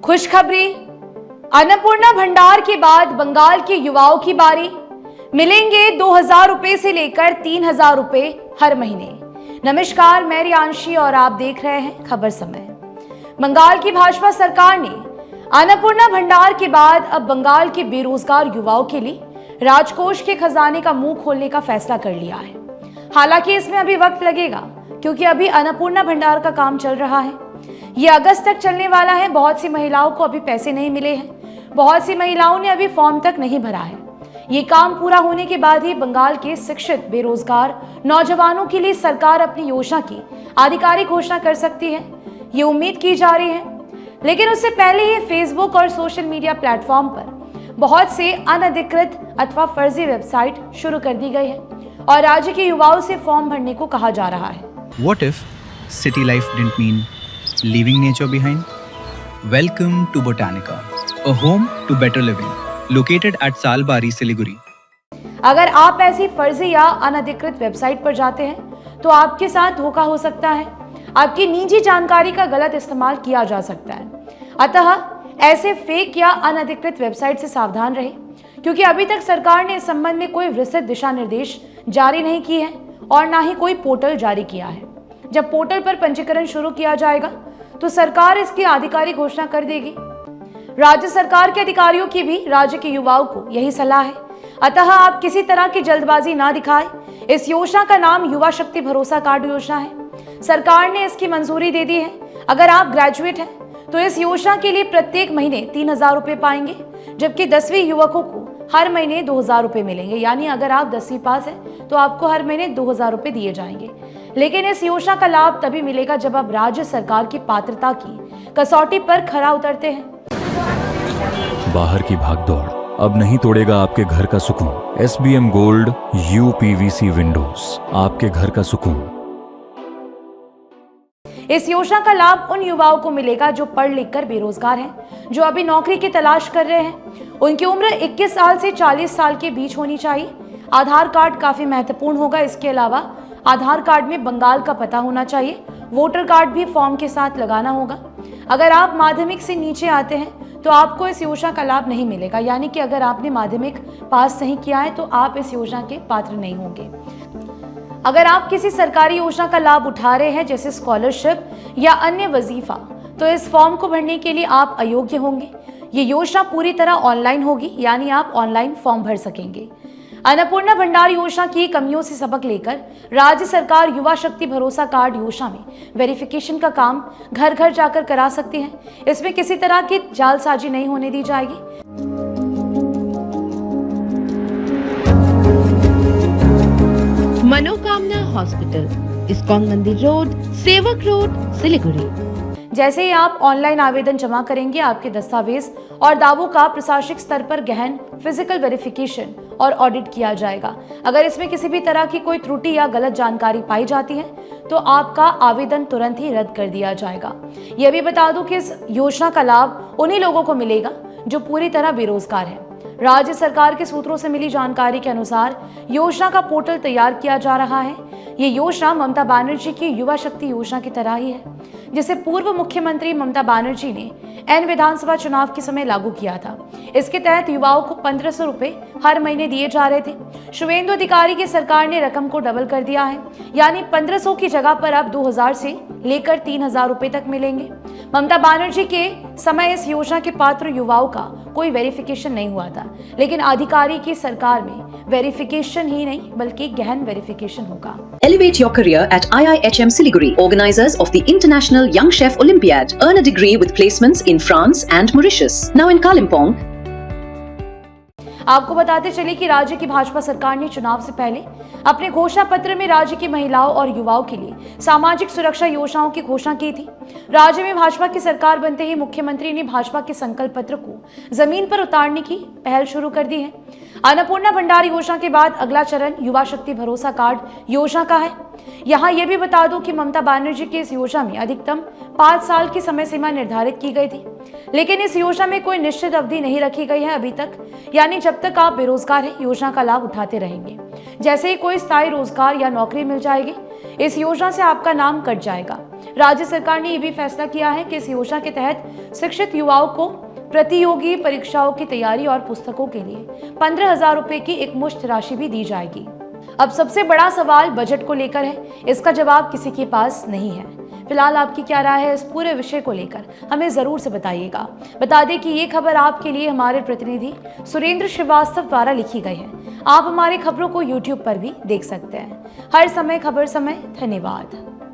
खुशखबरी, अन्नपूर्णा भंडार के बाद बंगाल के युवाओं की बारी। मिलेंगे 2,000 रुपए से लेकर 3,000 रुपए हर महीने। नमस्कार, मैं रियांशी और आप देख रहे हैं खबर समय। बंगाल की भाजपा सरकार ने अन्नपूर्णा भंडार के बाद अब बंगाल के बेरोजगार युवाओं के लिए राजकोष के खजाने का मुंह खोलने का फैसला कर लिया है। हालांकि इसमें अभी वक्त लगेगा क्योंकि अभी अन्नपूर्णा भंडार का काम चल रहा है। ये अगस्त तक चलने वाला है। बहुत सी महिलाओं को अभी पैसे नहीं मिले हैं। बहुत सी महिलाओं ने अभी फॉर्म तक नहीं भरा है। ये काम पूरा होने के बाद ही बंगाल के शिक्षित बेरोजगार नौजवानों के लिए सरकार अपनी योजना की आधिकारिक घोषणा कर सकती है, ये उम्मीद की जा रही है। लेकिन उससे पहले ही फेसबुक और सोशल मीडिया प्लेटफॉर्म पर बहुत से अनधिकृत अथवा फर्जी वेबसाइट शुरू कर दी गई है और राज्य के युवाओं से फॉर्म भरने को कहा जा रहा है। What if city life didn't mean leaving nature behind? Welcome to Botanica, a home to better living, located at Salbari, Siliguri. अगर आप ऐसी फर्जी या अनधिकृत वेबसाइट पर जाते हैं तो आपके साथ धोखा हो सकता है। आपकी निजी जानकारी का गलत इस्तेमाल किया जा सकता है। अतः ऐसे फेक या अनधिकृत वेबसाइट से सावधान रहें, क्योंकि अभी तक सरकार ने इस संबंध में कोई विस्तृत दिशा निर्देश जारी नहीं किए हैं और ना ही कोई पोर्टल जारी किया है। जब पोर्टल पर पंजीकरण शुरू किया जाएगा तो सरकार इसकी आधिकारिक घोषणा कर देगी। राज्य सरकार के अधिकारियों की भी राज्य के युवाओं को यही सलाह है। अतः आप किसी तरह की जल्दबाजी ना दिखाएं। इस योजना का नाम युवा शक्ति भरोसा कार्ड योजना है। सरकार ने इसकी मंजूरी दे दी है। अगर आप ग्रेजुएट हैं तो इस योजना के लिए प्रत्येक महीने 3,000 रुपए पाएंगे, जबकि 10वीं युवकों को हर महीने 2,000 रुपए मिलेंगे। यानी अगर आप 10वीं पास हैं तो आपको हर महीने 2,000 रुपए दिए जाएंगे। लेकिन इस योजना का लाभ तभी मिलेगा जब आप राज्य सरकार की पात्रता की कसौटी पर खरा उतरते हैं। बाहर की भागदौड़ अब नहीं तोड़ेगा आपके घर का सुकून। SBM गोल्ड UPVC विंडोज, आपके घर का सुकून। इस योजना का लाभ उन युवाओं को मिलेगा जो पढ़ लिख कर बेरोजगार हैं, जो अभी नौकरी की तलाश कर रहे हैं। उनकी उम्र 21 साल से 40 साल के बीच होनी चाहिए। आधार कार्ड काफी महत्वपूर्ण होगा। इसके अलावा आधार कार्ड में बंगाल का पता होना चाहिए। वोटर कार्ड भी फॉर्म के साथ लगाना होगा। अगर आप माध्यमिक से नीचे आते हैं तो आपको इस योजना का लाभ नहीं मिलेगा। यानी कि अगर आपने माध्यमिक पास नहीं किया है तो आप इस योजना के पात्र नहीं होंगे। अगर आप किसी सरकारी योजना का लाभ उठा रहे हैं जैसे स्कॉलरशिप या अन्य वजीफा, तो इस फॉर्म को भरने के लिए आप अयोग्य होंगे। ये योजना पूरी तरह ऑनलाइन होगी, यानी आप ऑनलाइन फॉर्म भर सकेंगे। अन्नपूर्णा भंडार योजना की कमियों से सबक लेकर राज्य सरकार युवा शक्ति भरोसा कार्ड योजना में वेरिफिकेशन का काम घर घर जाकर करा सकती है। इसमें किसी तरह की जालसाजी नहीं होने दी जाएगी। मनोकामना हॉस्पिटल, इस्कॉन मंदिर रोड, सेवक रोड, सिलीगुड़ी। जैसे ही आप ऑनलाइन आवेदन जमा करेंगे, आपके दस्तावेज और दावों का प्रशासनिक स्तर पर गहन फिजिकल वेरिफिकेशन और ऑडिट किया जाएगा। अगर इसमें किसी भी तरह की कोई त्रुटि या गलत जानकारी पाई जाती है तो आपका आवेदन तुरंत ही रद्द कर दिया जाएगा। यह भी बता दूं कि इस योजना का लाभ उन्हीं लोगों को मिलेगा जो पूरी तरह बेरोजगार है। राज्य सरकार के सूत्रों से मिली जानकारी के अनुसार योजना का पोर्टल तैयार किया जा रहा है। ये योजना ममता बनर्जी की युवा शक्ति योजना की तरह ही है, जिसे पूर्व मुख्यमंत्री ममता बनर्जी ने एन विधानसभा चुनाव के समय लागू किया था। इसके तहत युवाओं को 1,500 रुपए हर महीने दिए जा रहे थे। शुभेंदु अधिकारी की सरकार ने रकम को डबल कर दिया है, यानी 1,500 की जगह पर अब 2,000 से लेकर 3,000 रुपए तक मिलेंगे। ममता बनर्जी के समय इस योजना के पात्र युवाओं का कोई वेरिफिकेशन नहीं हुआ था, लेकिन अधिकारी की सरकार में वेरिफिकेशन ही नहीं बल्कि गहन वेरिफिकेशन होगा। Elevate your career at IIHM Siliguri, organizers of the International Young Chef Olympiad. Earn a degree with placements in France and Mauritius. Now in Kalimpong. आपको बताते चले कि राज्य की भाजपा सरकार ने चुनाव से पहले अपने घोषणा पत्र में राज्य की महिलाओं और युवाओं के लिए सामाजिक सुरक्षा योजनाओं की घोषणा की थी। राज्य में भाजपा की सरकार बनते ही मुख्यमंत्री ने भाजपा के संकल्प पत्र को जमीन पर उतारने की पहल शुरू कर दी है। अन्नपूर्णा भंडार योजना के बाद अगला चरण युवा शक्ति भरोसा कार्ड योजना का है। यहाँ ये भी बता दूं कि ममता बनर्जी की इस योजना में अधिकतम 5 साल की समय सीमा निर्धारित की गई थी, लेकिन इस योजना में कोई निश्चित अवधि नहीं रखी गई है अभी तक, यानी जब तक आप बेरोजगार हैं योजना का लाभ उठाते रहेंगे। जैसे ही कोई स्थायी रोजगार या नौकरी मिल जाएगी, इस योजना से आपका नाम कट जाएगा। राज्य सरकार ने यह भी फैसला किया है कि इस योजना के तहत शिक्षित युवाओं को प्रतियोगी परीक्षाओं की तैयारी और पुस्तकों के लिए 15,000 रुपए की एक मुश्त राशि भी दी जाएगी। अब सबसे बड़ा सवाल बजट को लेकर है, इसका जवाब किसी के पास नहीं है। फिलहाल आपकी क्या राय है इस पूरे विषय को लेकर, हमें जरूर से बताइएगा। बता दें कि ये खबर आपके लिए हमारे प्रतिनिधि सुरेंद्र श्रीवास्तव द्वारा लिखी गई है। आप हमारी खबरों को YouTube पर भी देख सकते हैं। हर समय खबर समय। धन्यवाद।